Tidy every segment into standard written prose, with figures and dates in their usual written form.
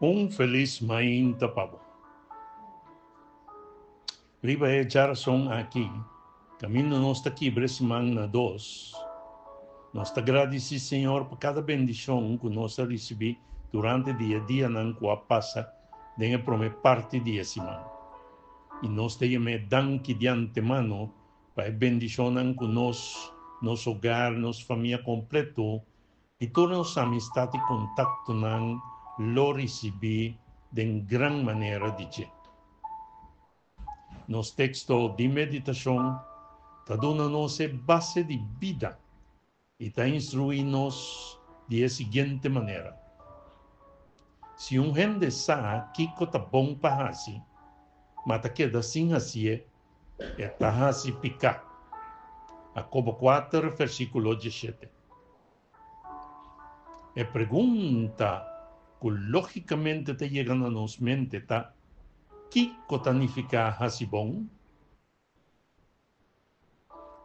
Un feliz Mainta Pavo. Riba e Jarson aqui. Caminho nós aqui, semana 2. Nós te agradecemos, Senhor, por cada bendição que nós recebemos durante o dia não que passa, de a parte da semana. E nós temos danke de antemano para a bendição que nós, nosso hogar, nossa família completo, e toda nossa amistade e contato não lo recebi de grande maneira de jeito. Nos textos de meditação, está dando-nos base de vida e está instruindo-nos de seguinte maneira. Se gente sabe que está bom para fazer, mas queda sem fazer, está fazendo picar. Jacobo 4, versículo 17. A pergunta que logicamente está chegando a nossa mente está: que significa fazer bom?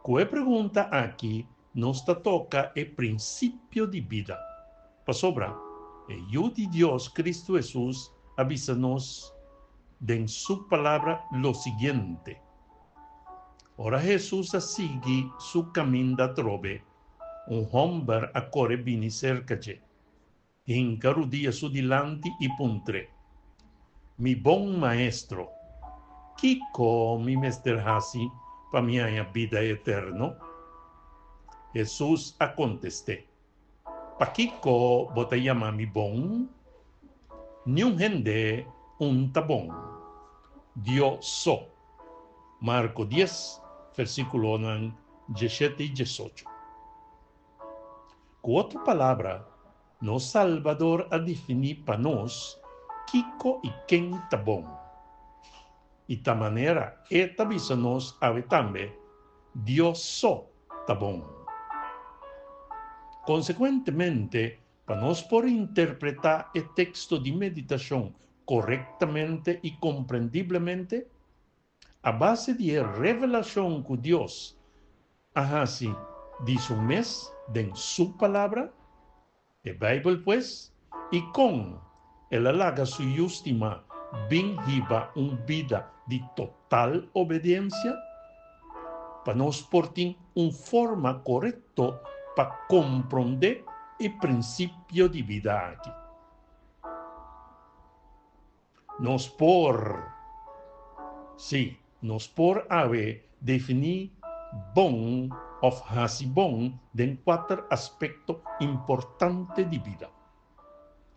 Com a pergunta aqui, nos toca o princípio de vida. Para sobrar, o de Deus, Cristo Jesus, avisa-nos en sua palavra lo seguinte. Ora Jesus sigue su caminho da trove, homem a corre bini cerca-te. Encarudia su dilante e puntre. Mi bom maestro, que mi mester hasi para minha vida eterna? Jesus a contesté. Pa Kiko botayama mi bom? Niun gente un tabong. Dios so. Marco 10, versículo 17 y 18. Com outra palavra, no Salvador a definir para nós Kiko e quem tá bom. E da maneira, eta visa-nos a também Dios so tá bom. Consequentemente, para nós poder interpretar o texto de meditação corretamente e compreendivelmente, a base de revelação que Deus hace de su mês, de su palavra, a Bíblia, pues, e com ela laga su justima, bem riba vida de total obediência, para nós portar uma forma correta para compreender o princípio de vida aqui. Nos por haver definir bom ou fazer bom de 4 aspectos importantes de vida.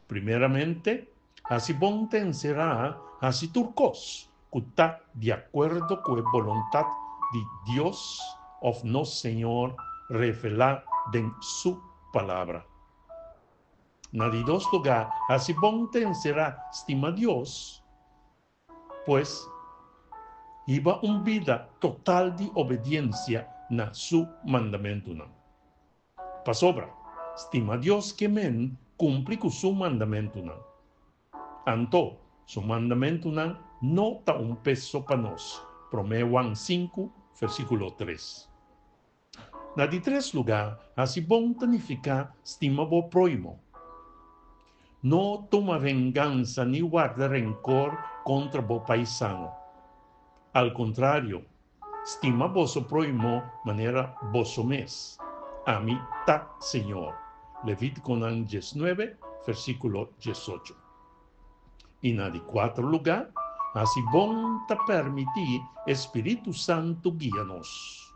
Primeiramente, fazer bom será fazer turcos, que está de acordo com a vontade de Deus, of nosso Senhor, revelar en su palabra. Nadie dos lugar, así bom será estima Dios, pues iba una vida total de obediencia na su mandamento. Pa sobra, estima Dios que men cumpre con su mandamento. Anto, su mandamento no ta un peso para nos. Romeo 5, versículo 3. Na de 3 lugar, assim bom significa estima bo proimo. Não toma vingança nem guarda rencor contra bo paisano. Al contrário, estima vosso proimo maneira vosso mes. A mim tá, Senhor. Levítico 19, versículo 18. E na de 4 lugar, assim bom te permitir Espírito Santo guia-nos.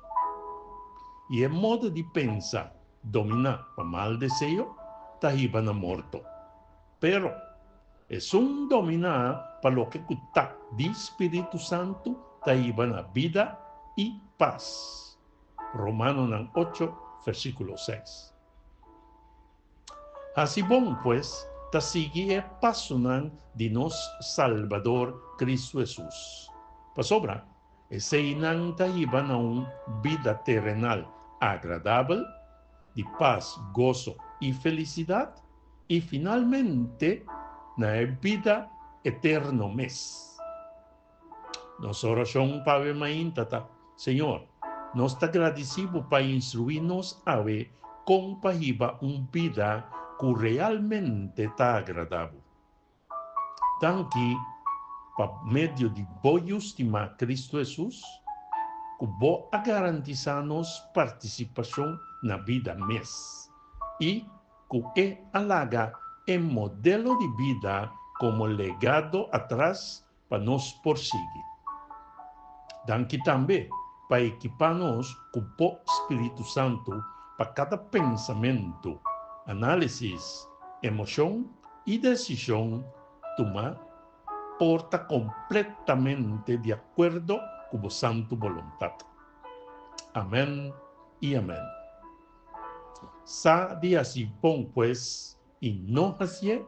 E o modo de pensar domina o mal desejo, está iba na morto. Pero es un dominar para lo que está de Espíritu Santo, está iba na vida y paz. Romanos 8, versículo 6. Así bom, pues, ta sigue el paso de nos Salvador Cristo Jesús. Pa sobra, ese inanta iba na una vida terrenal agradable, de paz, gozo y felicidad, y finalmente na vida eterno mes. Nossa oração para maintata, Senhor, nos te agradecemos para instruirnos a ver como para vida que realmente está agradável. Tanque, por meio de boa estima Cristo Jesus, que vou a garantizar-nos participação na vida mês e que é alaga em modelo de vida como legado atrás para nos prosseguir. Danke também para equipar-nos com o Espírito Santo para cada pensamento, análise, emoção e decisão tomar porta completamente de acordo com a santa vontade. Amém e amém. Sa dia assim bom, pues, e não assim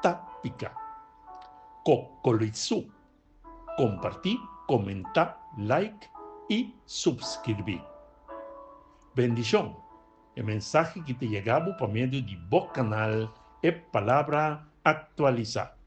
tápica. Cocolizu. Compartir, comentar, like e subscrever. Bendición. El mensaje que te llegaba por medio de vos canal es palabra actualizada.